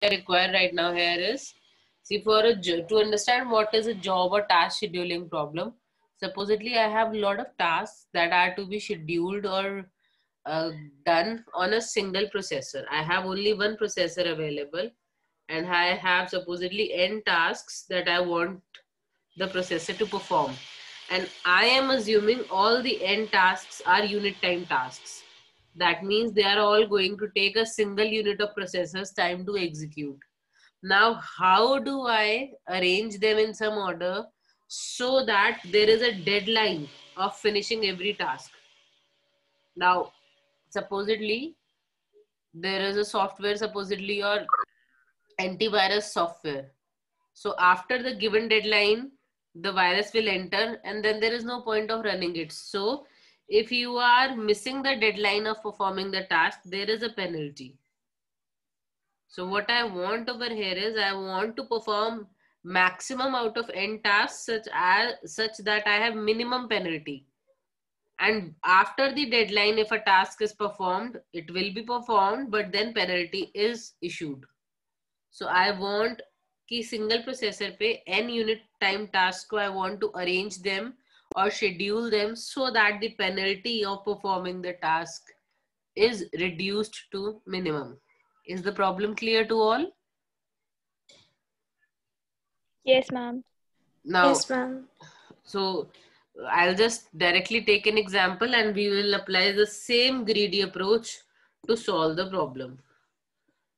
I require right now here is, see, to understand what is a job or task scheduling problem, supposedly I have a lot of tasks that are to be scheduled or done on a single processor. I have only one processor available, and I have supposedly n tasks that I want the processor to perform. And I am assuming all the n tasks are unit time tasks. That means they are all going to take a single unit of processor's time to execute. Now, how do I arrange them in some order so that there is a deadline of finishing every task? Now, supposedly, there is a software, supposedly, or antivirus software. So after the given deadline, the virus will enter and then there is no point of running it. So if you are missing the deadline of performing the task, there is a penalty. So what I want over here is I want to perform maximum out of n tasks such that I have minimum penalty. And after the deadline, if a task is performed, it will be performed, but then penalty is issued. So I want कि single processor पे n unit time task को I want to arrange them or schedule them so that the penalty of performing the task is reduced to minimum. Is the problem clear to all? Yes, ma'am. Now, Yes, ma'am. so I'll just directly take an example and we will apply the same greedy approach to solve the problem.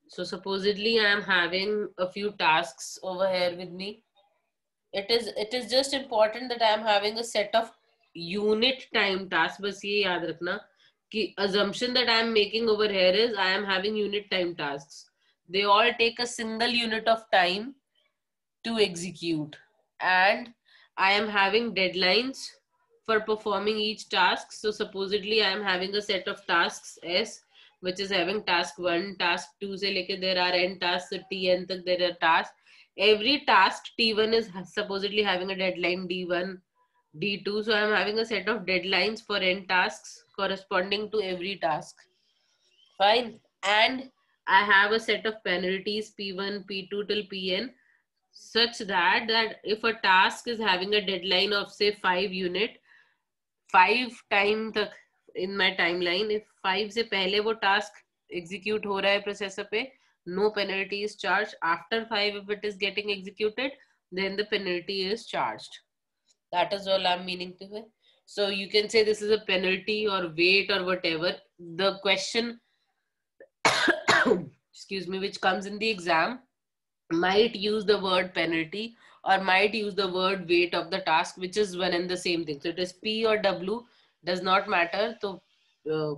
So supposedly I am having a few tasks over here with me. It is just important that I am having a set of unit time tasks. बस ये याद रखना कि assumption that I am making over here is I am having unit time tasks. They all take a single unit of time to execute, and I am having deadlines for performing each task. So supposedly I am having a set of tasks S, which is having task 1, task 2 से लेके there are n tasks, so tn तक there are tasks. Every task T1 is supposedly having a deadline D1, D2. So I am having a set of deadlines for n tasks corresponding to every task. Fine. And I have a set of penalties P1, P2 till Pn such that if a task is having a deadline of say 5 unit, 5 time तक in my timeline, if 5 से पहले वो task execute हो रहा है processor पे, no penalty is charged. After 5, if it is getting executed, then the penalty is charged. That is all I'm meaning to say. So you can say this is a penalty or wait or whatever. The question, excuse me, which comes in the exam might use the word penalty or might use the word weight of the task, which is one and the same thing. So it is P or W, does not matter. So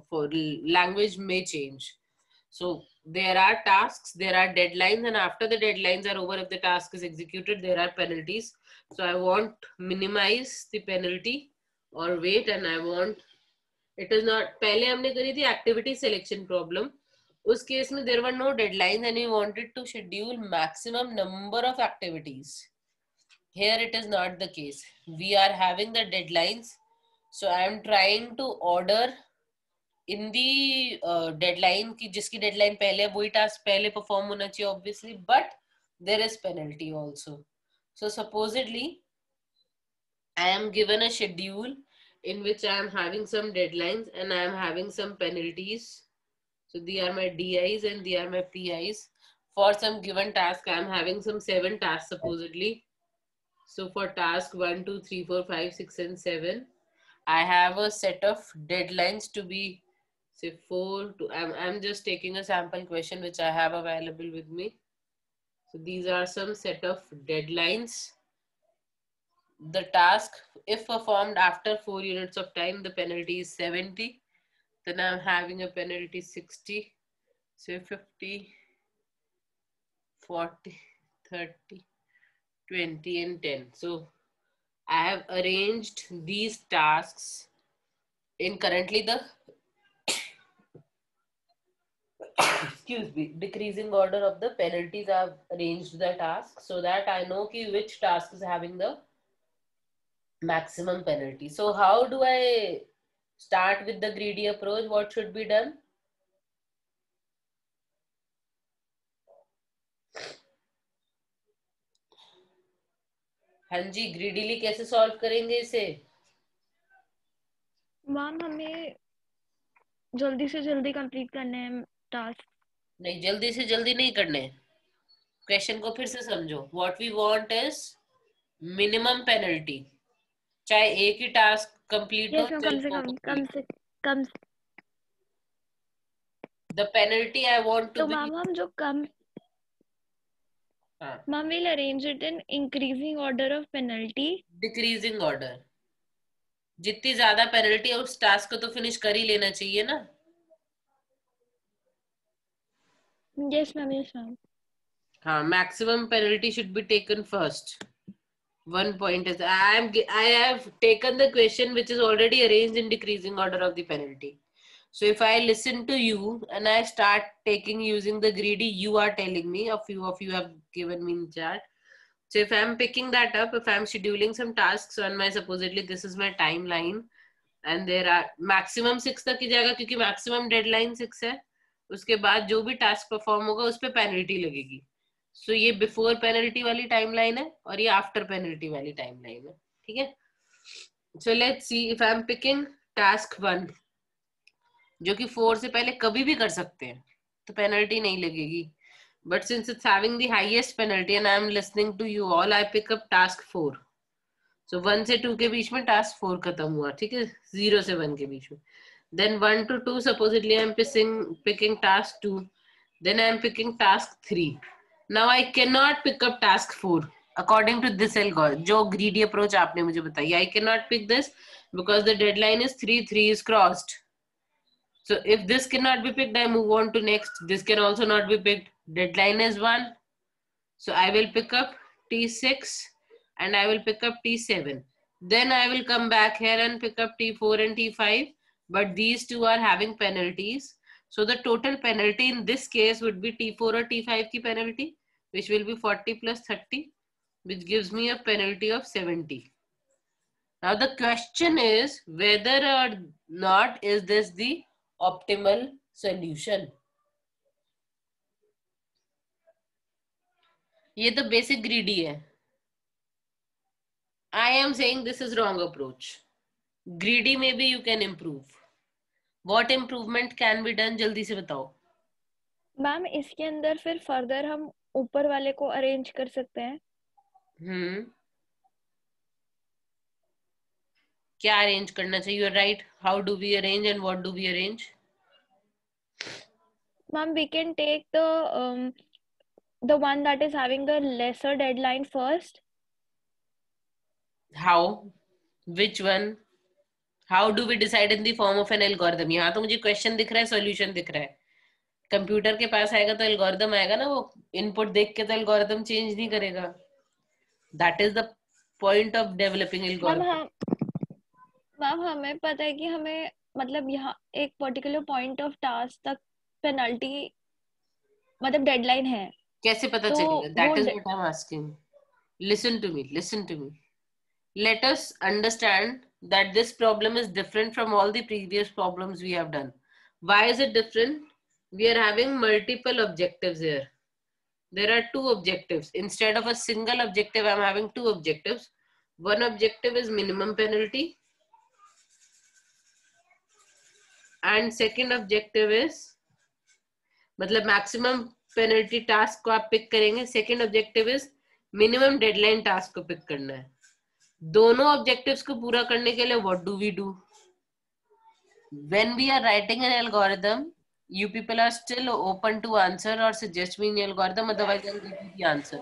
for language may change. So there are tasks, there are deadlines, and after the deadlines are over, if the task is executed, there are penalties. So I want minimize the penalty or weight, and I want, it is not, पहले हमने करी थी activity selection problem. उस case में there were no deadlines and we wanted to schedule maximum number of activities. Here it is not the case. We are having the deadlines. So I am trying to order in the deadline कि जिसकी deadline पहले है वही task पहले perform होना चाहिए obviously, but there is penalty also. So supposedly I am given a schedule in which I am having some deadlines and I am having some penalties. So these are my DIs and these are my PIs. For some given task, I am having some 7 tasks supposedly. So for task 1, 2, 3, 4, 5, 6, and 7, I have a set of deadlines to be, say 4 to, I'm just taking a sample question which I have available with me. So these are some set of deadlines. The task, if performed after 4 units of time, the penalty is 70. Then I'm having a penalty 60. So 50, 40, 30, 20, and 10. So I have arranged these tasks in currently the excuse me, decreasing order of the penalties. I've arranged the task so that I know ki which task is having the maximum penalty. So how do I start with the greedy approach? What should be done? हाँ जी, greedily कैसे solve करेंगे इसे? Ma'am हमें जल्दी से जल्दी complete करने हैं टास्क। नहीं, जल्दी से जल्दी नहीं करने। क्वेश्चन को फिर से समझो। What we want is minimum penalty. चाहे एक ही टास्क कंप्लीट हो, यस मैम, चाहे दो कंप्लीट। कम। The penalty I want to तो बी। मैम हम जो कम, हाँ, ma'am will arrange it in increasing order of penalty. Decreasing order. जितनी ज्यादा पेनल्टी है उस टास्क को तो फिनिश कर ही लेना चाहिए ना। Yes ma'am, yes ma'am. हाँ, maximum penalty should be taken first. 1 point is I have taken the question which is already arranged in decreasing order of the penalty. So if I listen to you and I start taking using the greedy, you are telling me, a few of you have given me in chat. So if I'm picking that up, if I'm scheduling some tasks on my, supposedly this is my timeline, and there are maximum 6 तक की जाएगा क्योंकि maximum deadline 6 है. उसके बाद जो भी task perform होगा उस पर पेनल्टी लगेगी. सो ये बिफोर पेनल्टी वाली टाइमलाइन है और ये आफ्टर पेनल्टी वाली टाइमलाइन है. ठीक है. So let's see if I am picking task 1 जो कि 4 से पहले कभी भी कर सकते हैं तो पेनल्टी नहीं लगेगी. But since it's having the highest penalty and I am listening to you all, I pick up task 4. So 1 से 2 के बीच में टास्क 4 खत्म हुआ. ठीक है. 0 से 1 के बीच में. Then 1 to 2, supposedly I'm picking task 2. Then I'm picking task 3. Now I cannot pick up task 4. According to this algorithm, जो greedy approach आपने मुझे बताई, I cannot pick this because the deadline is 3, 3 is crossed. So if this cannot be picked, I move on to next. This can also not be picked. Deadline is 1. So I will pick up T6 and I will pick up T7. Then I will come back here and pick up T4 and T5. But these two are having penalties. So the total penalty in this case would be T4 or T5 ki penalty, which will be 40 plus 30, which gives me a penalty of 70. Now the question is whether or not is this the optimal solution. ये तो basic greedy है. I am saying this is wrong approach. Greedy maybe you can improve. What improvement can be done? जल्दी से बताओ. Ma'am इसके अंदर फिर further हम ऊपर वाले को अरेंज कर सकते हैं. क्या अरेंज करना चाहिए? You're right. How do we arrange and what do we arrange? Ma'am we can take the one that is having the lesser deadline first. How? Which one? How do we decide in the form of an algorithm? यहाँ तो मुझे question दिख रहा है, solution दिख रहा है. Computer के पास आएगा तो एल्गोरिदम आएगा ना. वो इनपुट देख के तो एल्गोरिदम चेंज नहीं करेगा. That is the point of developing algorithm. Ma'am हमें पता है कि हमें मतलब यहाँ एक पर्टिकुलर पॉइंट ऑफ टास्क तक पेनल्टी मतलब डेडलाइन है. कैसे पता तो चलेगा? वो that is what I am asking. Listen to me. Listen to me. Let us understand that this problem is different from all the previous problems we have done. Why is it different? We are having multiple objectives here. There are two objectives. Instead of a single objective, I'm having two objectives. One objective is minimum penalty. And second objective is, मतलब maximum penalty task को आप pick करेंगे. Second objective is minimum deadline task को pick करना है. दोनों objectives को पूरा करने के लिए what do we do? When we are writing an algorithm, you people are still open to answer or suggest me in algorithm, otherwise I'll give you the answer.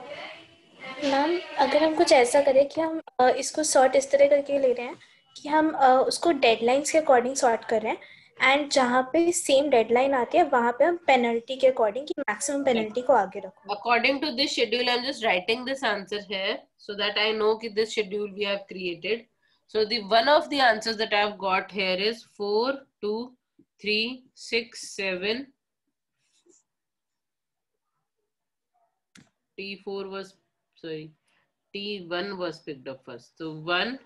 Ma'am अगर हम कुछ ऐसा करें कि हम इसको सॉर्ट इस तरह करके ले रहे हैं कि हम उसको डेडलाइंस के अकॉर्डिंग सॉर्ट कर रहे हैं, एंड जहाँ पे सेम डेडलाइन आती है वहाँ पे हम पेनल्टी के अकॉर्डिंग की मैक्सिमम पेनल्टी को आगे रखो. According to this schedule, I'm just writing this answer here so that I know कि this schedule we have created. So the one of the answers that I've got here is 4, 2, 3, 6, 7. T4 was, sorry, T1 was picked up first. So 1,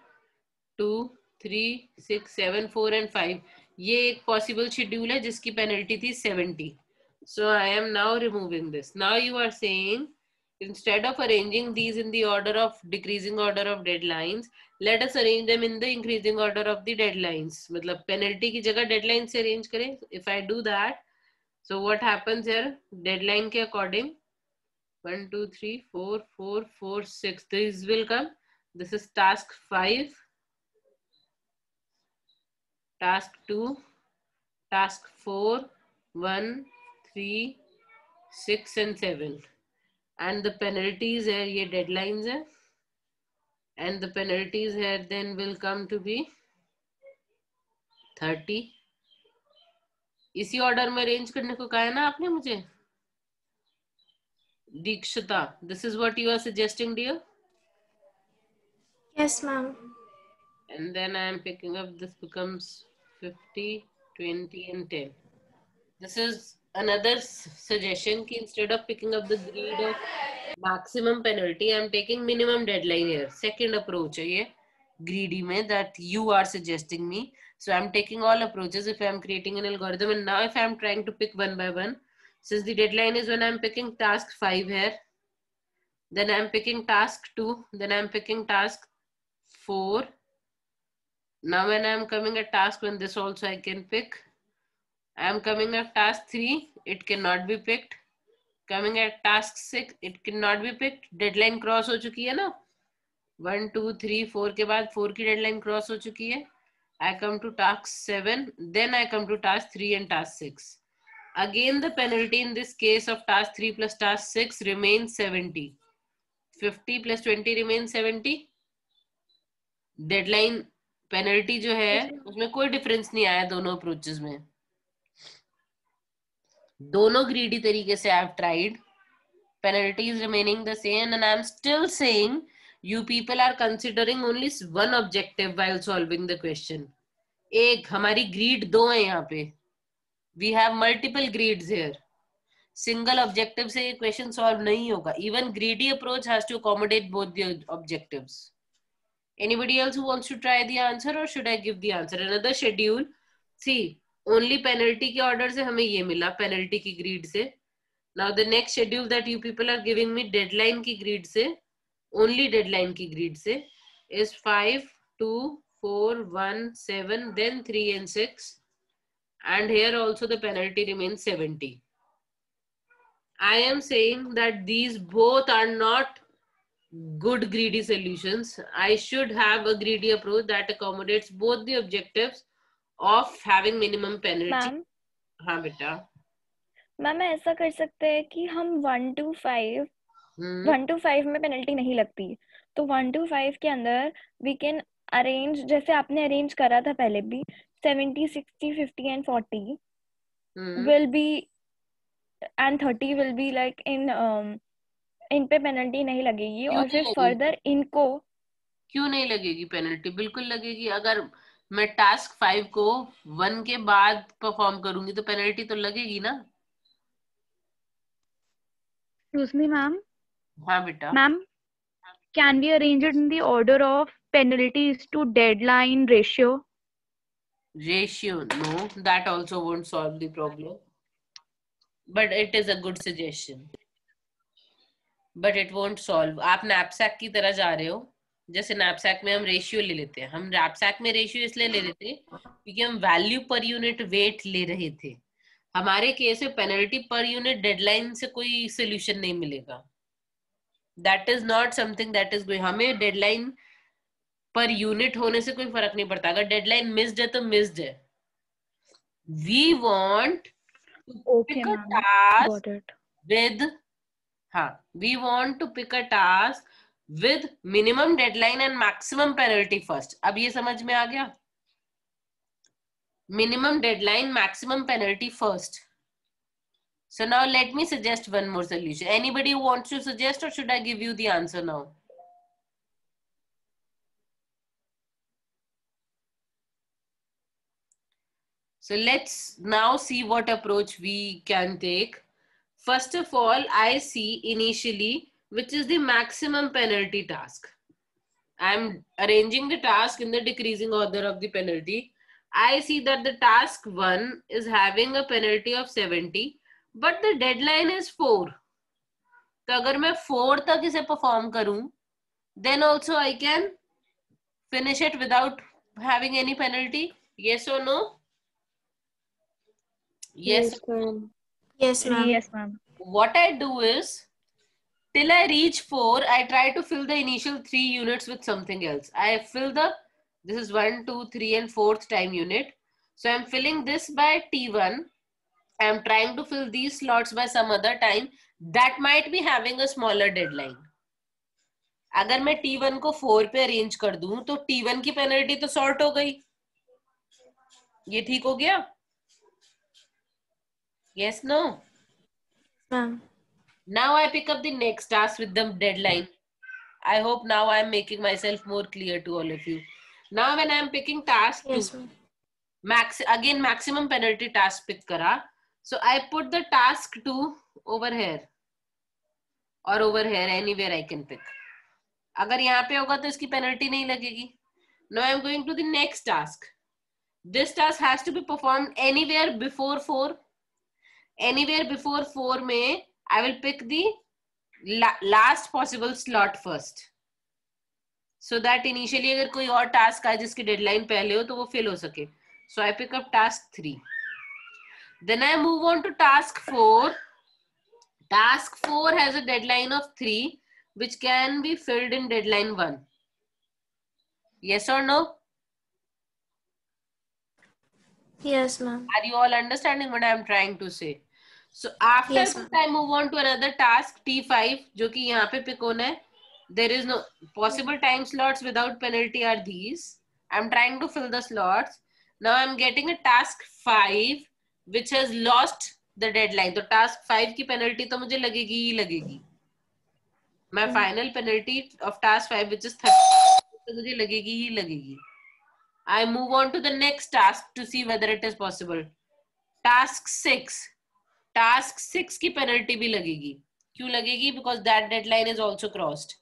2, 3, 6, 7, 4 and 5. ये एक possible schedule है जिसकी penalty थी 70. So I am now removing this. Now you are saying instead of arranging these in the order of decreasing order of deadlines, let us arrange them in the increasing order of the deadlines. मतलब penalty की जगह deadline से arrange करें. If I do that, so what happens here? Deadline के according 1, 2, 3, 4, 4, 4, 6. These will come. This is task 5, task 2, task 4, 1, 3, 6 and 7. And the penalties here, ये deadlines है. And the penalties here then will come to be 30. इसी order में arrange करने को कहा है ना आपने मुझे? Dikshita, this is what you are suggesting, dear? Yes, ma'am. And then I am picking up, this becomes 50, 20 and 10. This is another suggestion कि instead of picking up the grade of maximum penalty, I am taking minimum deadline here. Second approach है ये greedy में that you are suggesting me. So I am taking all approaches if I am creating an algorithm, and now if I am trying to pick one by one, since the deadline is when I am picking task 5 here, then I am picking task 2, then I am picking task 4. Now when I am coming at task 1, this also I can pick. I am coming at task 3, it cannot be picked. Coming at task 6, it cannot be picked. Deadline cross हो चुकी है ना? 1, 2, 3, 4 के बाद 4 की deadline cross हो चुकी है. I come to task 7, then I come to task 3 and task 6. Again, the penalty in this case of task 3 plus task 6 remains 70. 50 plus 20 remains 70. Deadline penalty जो है उसमें कोई difference नहीं आया दोनों approaches में. दोनों greedy तरीके से I have tried. Penalty is remaining the same, and I am still saying you people are considering only one objective while solving the question. एक हमारी greed दो है यहाँ पे. We have multiple greeds here. Single objective से ये question solve नहीं होगा. Even greedy approach has to accommodate both the objectives. Anybody else who wants to try the answer, or should I give the answer? Another schedule. See, only penalty के order से हमें ये मिला, penalty की greed से. Now the next schedule that you people are giving me deadline की greed से, only deadline की greed से, is 5, 2, 4, 1, 7, then 3 and 6. And here also the penalty remains 70. I am saying that these both are not good greedy solutions. I should have a greedy approach that accommodates both the objectives of having minimum penalty. Ma'am हाँ बेटा. Ma'am ऐसा कर सकते हैं कि हम 1 to 5 1 to 5 में penalty नहीं लगती, तो 1 to 5 के अंदर वी कैन अरेंज जैसे आपने अरेंज करा था पहले भी 70, 60, 50 and 40 will be and 30 will be like इन पे पेनल्टी नहीं लगेगी. और फिर फर्दर इनको क्यों नहीं लगेगी पेनल्टी? बिल्कुल लगेगी. अगर मैं टास्क 5 को 1 के बाद परफॉर्म करूंगी तो पेनल्टी तो लगेगी ना. Excuse me, ma'am. हाँ बेटा. Ma'am, can we arrange it in the order of penalties to deadline ratio? Ratio, no, that also won't solve the problem. But it is a good suggestion. But it won't solve. आप knapsack की तरह जा रहे हो. जैसे knapsack में हम ratio ले लेते हैं. हम knapsack में ratio इसलिए ले लेते हैं क्योंकि हम value per unit weight ले रहे थे. हमारे केस में penalty per unit deadline से कोई solution नहीं मिलेगा. That is not something that is going. हमें deadline पर यूनिट होने से कोई फर्क नहीं पड़ता. अगर डेडलाइन मिस्ड है तो मिस्ड है. We want to pick a task with we want to pick a task with minimum deadline and maximum penalty first. अब ये समझ में आ गया? Minimum deadline maximum penalty first. So now let me suggest one more solution. Anybody who wants to suggest, or should I give you the answer now? So let's now see what approach we can take. First of all, I see initially which is the maximum penalty task. I'm arranging the task in the decreasing order of the penalty. I see that the task 1 is having a penalty of 70, but the deadline is 4. तो अगर मैं 4 तक इसे perform करूं, then also I can finish it without having any penalty. Yes or no? Yes. ma'am. Yes, ma'am. Yes, ma'am. What I do is, till I reach 4, I try to fill the initial 3 units with something else. I fill this is 1, 2, 3 and 4th time unit. So I'm filling this by T1. I'm trying to fill these slots by some other time that might be having a smaller deadline. अगर मैं T1 को 4 पे arrange कर दूं तो T1 की penalty तो sort हो गई. ये ठीक हो गया? Yes, no? Ma'am. Now I pick up the next task with the deadline. I hope now I am making myself more clear to all of you. Now when I am picking task 2, Yes, ma'am. again maximum penalty task pick करा. So I put the task 2 over here or over here, anywhere I can pick. अगर यहाँ पे होगा तो इसकी penalty नहीं लगेगी. Now I am going to the next task. This task has to be performed anywhere before 4. Anywhere before 4 में I will pick the last possible slot first. So that initially अगर कोई और task आए जिसकी deadline पहले हो तो वो fill हो सके. So I pick up task 3. Then I move on to task 4. Task 4 has a deadline of 3, which can be filled in deadline 1. Yes or no? Yes, ma'am. Are you all understanding what I am trying to say? So after Yes, that, ma'am. I move on to another task, T5, जो कि यहाँ पे pick होना है. There is no possible time slots without penalty are these. I'm trying to fill the slots. Now I'm getting a task 5, which has lost the deadline. तो task 5 की penalty तो मुझे लगेगी ही लगेगी. My final penalty of task 5, which is 30, तो मुझे लगेगी ही लगेगी. I move on to the next task to see whether it is possible. Task 6. Task 6 की penalty भी लगेगी. क्यों लगेगी? Because that deadline is also crossed.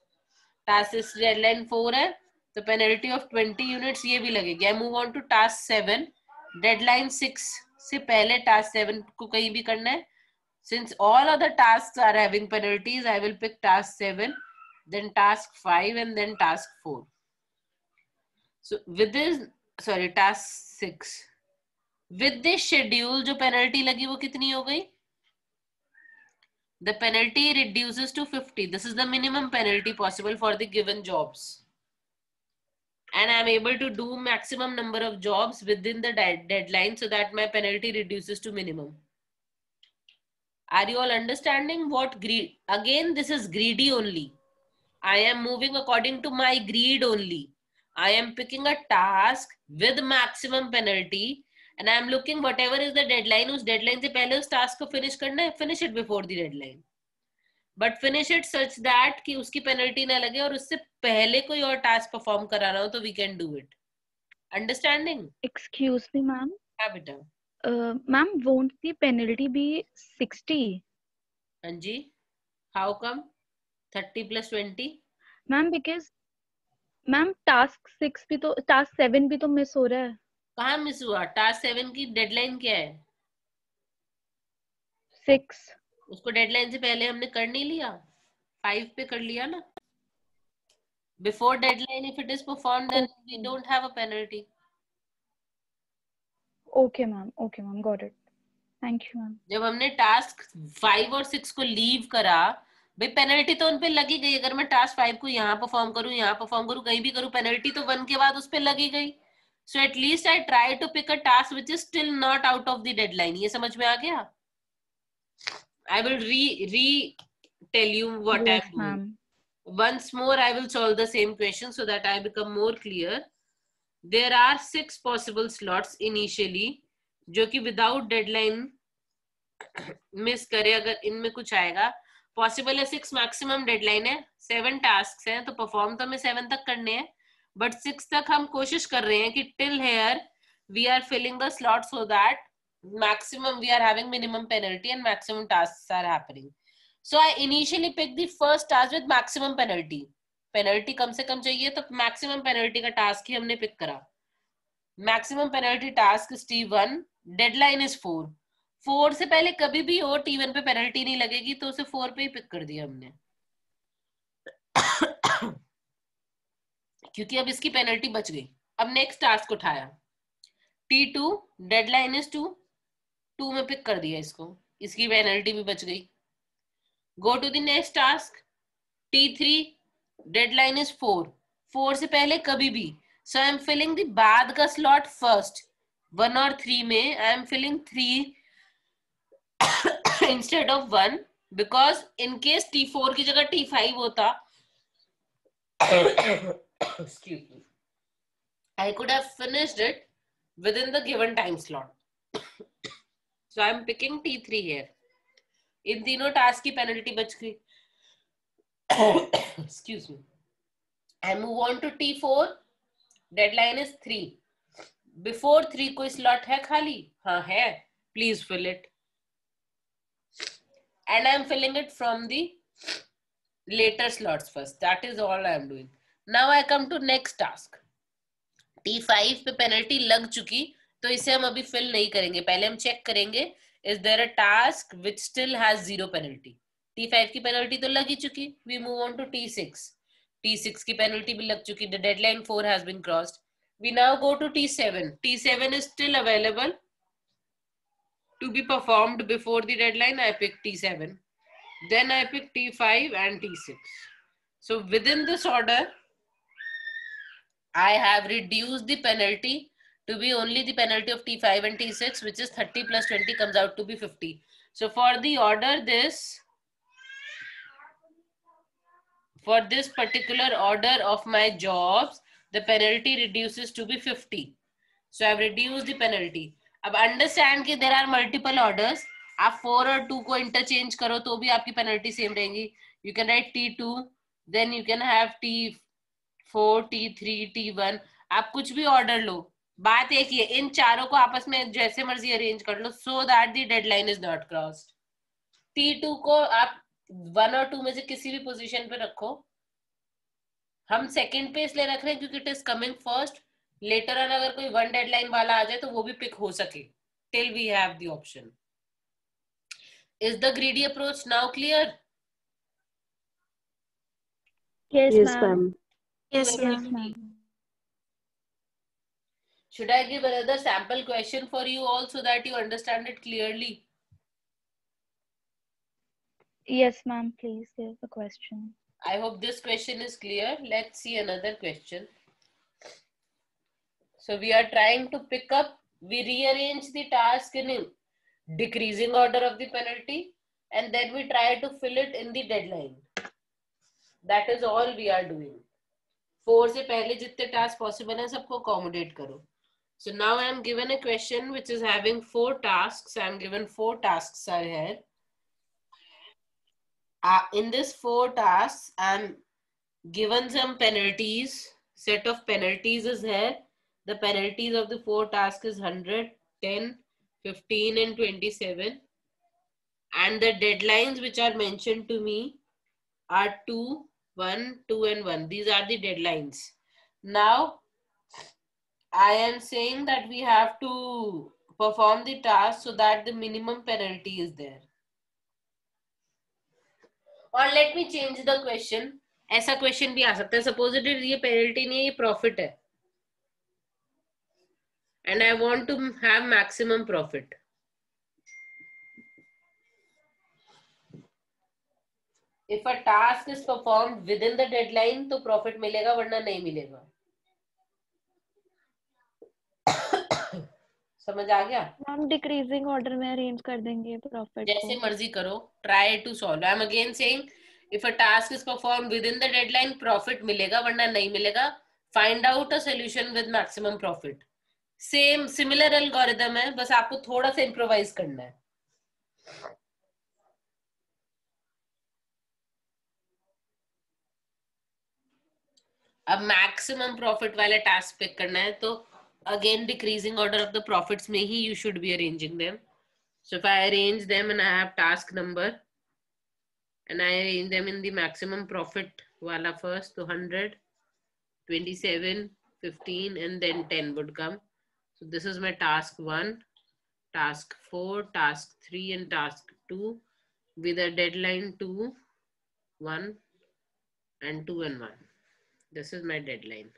Task 6 deadline 4 है, तो penalty of 20 units ये भी लगेगी. I move on to task 7. Deadline 6 से पहले task 7 को कहीं भी करना है. Since all other tasks are having penalties, I will pick task 7, then task 5 and then task 4. So with this, sorry, task 6. With this schedule, जो penalty लगी वो कितनी हो गई? The penalty reduces to 50. This is the minimum penalty possible for the given jobs. And I'm able to do maximum number of jobs within the deadline so that my penalty reduces to minimum. Are you all understanding what greed? Again, this is greedy only. I am moving according to my greed only. I am picking a task with maximum penalty and I am looking whatever is the deadline, उस deadline से पहले उस task को finish करना है, finish it before the deadline. But finish it such that कि उसकी penalty ना लगे और उससे पहले कोई और task perform कराना हो तो we can do it. Understanding? Excuse me, ma'am. हाँ बेटा. Ma'am, won't the penalty be 60? Anji, how come? 30 plus 20? Ma'am, because ma'am task 7 भी तो miss हो रहा है. कहाँ मिस हुआ? टास्क 7 की डेडलाइन क्या है? 6. उसको डेडलाइन से पहले हमने कर नहीं लिया? 5 पे कर लिया ना? Before deadline, if it is performed, then we don't have a penalty. Okay, ma'am. Okay, ma'am. Got it. Thank you, ma'am. जब हमने टास्क 5 और 6 को लीव करा, भाई पेनल्टी तो उन पे लगी गई. अगर मैं टास्क 5 को यहाँ परफॉर्म करूँ, यहाँ परफॉर्म करूँ, कहीं भी करूँ, पेनल्टी तो 1 के बाद उस पे लगी गई. So at least I try to pick a task which is still not out of the deadline. ये समझ में आ गया? I will tell you what Yes, I'm doing. ma'am. Once more, I will solve the same question so that I become more clear. There are 6 possible slots initially, जो कि without deadline miss करे अगर इनमें कुछ आएगा. Possible है 6 maximum deadline है, 7 tasks हैं, तो perform तो हमें 7 तक करने हैं. But 6 तक हम कोशिश कर रहे हैं कि till here we are filling the slot so that maximum we are having minimum penalty and maximum tasks are happening. So I initially picked the first task with maximum penalty. Penalty कम से कम चाहिए तो maximum penalty का task ही हमने pick करा. Maximum penalty task is T1. Deadline is 4. 4 से पहले कभी भी हो T1 पे penalty नहीं लगेगी तो उसे 4 पे ही pick कर दिया हमने. क्योंकि अब इसकी पेनल्टी बच गई। अब नेक्स्ट टास्क उठाया, T2 डेडलाइन इज 2 में पिक कर दिया इसको, इसकी पेनल्टी भी बच गई। Go to the next task, T3 deadline is 4 से पहले कभी भी, so I am filling the बाद का स्लॉट फर्स्ट। 1 और 3 में I am filling 3 instead of 1, because in case T4 की जगह T5 होता excuse me, I could have finished it within the given time slot. So I am picking T3 here. इन तीनों task की penalty बच गई। Excuse me. I move on to T4. Deadline is 3. Before 3 कोई slot है खाली? हाँ है. Please fill it. And I am filling it from the later slots first. That is all I am doing. Now I come to next task. T5 पे penalty लग चुकी, तो इसे हम अभी फिल नहीं करेंगे। पहले हम चेक करेंगे is there a task which still has 0 penalty. T5 की पेनल्टी तो लग ही चुकी। We move on to T6. T6 की पेनल्टी भी लग चुकी। The deadline 4 has been crossed. We now go to T7. T7 is still available to be performed before the deadline. I pick T7. Then I pick T5 and T6. So within this order, I have reduced the penalty to be only the penalty of T5 and T6, which is 30 plus 20 comes out to be 50. So for this particular order of my jobs, the penalty reduces to be 50. So I have reduced the penalty. अब understand कि there are multiple orders. आप 4 और 2 को interchange करो तो भी आपकी penalty same रहेंगी. You can write T2, then you can have T4, T3, T1. आप कुछ भी ऑर्डर लो, बात एक ही है, इन चारों को आपस में जैसे मर्जी अरेंज कर लो, so that the deadline is not crossed. T2 को आप 1 और 2 में से किसी भी पोजीशन पे रखो। हम सेकंड पे इसलिए रख रहे हैं क्योंकि it is coming first. Later on अगर कोई 1 डेडलाइन वाला आ जाए तो वो भी पिक हो सके, till we have the option. Is the greedy approach now clear? Yes, ma'am. Yes, ma'am. Should I give another sample question for you all so that you understand it clearly? Yes, ma'am. Please give the question. I hope this question is clear. Let's see another question. So we are trying to pick up, we rearrange the task in decreasing order of the penalty, and then we try to fill it in the deadline. That is all we are doing. 4 से पहले जितने task possible है सबको accommodate करो. So now I am given a question which is having 4 tasks. I am given 4 tasks are here. In this 4 tasks, I am given some penalties. Set of penalties is here. The penalties of the 4 tasks is 100, 10, 15 and 27. And the deadlines which are mentioned to me are 2, 1, 2 and 1. These are the deadlines. Now, I am saying that we have to perform the task so that the minimum penalty is there. Or let me change the question. ऐसा question भी आ सकता है, सपोजिटेड ये penalty नहीं है, ये profit है, and I want to have maximum profit. If a task is performed within the deadline तो profit मिलेगा वरना नहीं मिलेगा। समझ आ गया? हम डिक्रीजिंग ऑर्डर में अरेंज कर देंगे प्रॉफिट जैसे को। मर्जी करो, try to solve. I am again saying if a task is performed within the deadline profit मिलेगा वरना नहीं मिलेगा। Find out a solution with maximum profit. Same similar algorithm है, बस आपको थोड़ा सा इम्प्रोवाइज करना है। अब मैक्सिमम प्रॉफिट वाले टास्क पिक करना है, तो again decreasing order of the profits में ही you should be arranging them. So if I arrange them and I have task number and I arrange them in the maximum profit वाला first, तो 100, 27, 15 and then 10 would come. So this is my task 1, task 4, task 3 and task 2 with a deadline 2, 1, and 2 and 1. This is my deadline.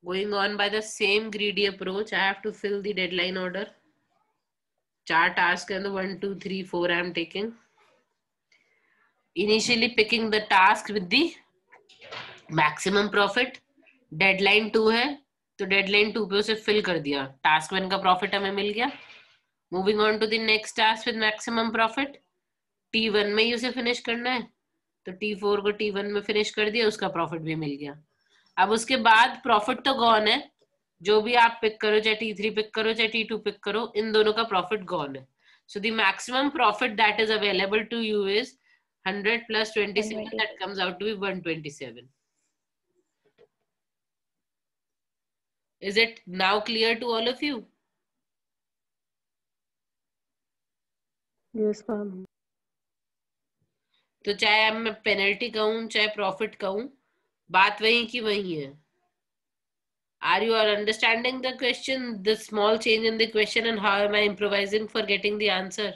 Going on by the same greedy approach, I have to fill the deadline order. 4 tasks and the 1, 2, 3, 4 I am taking. Initially picking the task with the maximum profit. Deadline 2 है, तो deadline 2 पे उसे fill कर दिया. Task 1 का profit हमें मिल गया. Moving on to the next task with maximum profit. T1 में ही उसे finish करना है, तो T4 को T1 में finish कर दिया, उसका profit भी मिल गया. अब उसके बाद profit तो gone है, जो भी आप pick करो, चाहे T3 pick करो, चाहे T2 pick करो, इन दोनों का profit gone है. So the maximum profit that is available to you is 100 plus 27, that comes out to be 127. Is it now clear to all of you? Yes, ma'am. तो चाहे अब मैं पेनल्टी कहूं चाहे प्रॉफिट कहूं, बात वही की वही है. Are you all understanding the question, the small change in the question, and how am I improvising for getting the answer?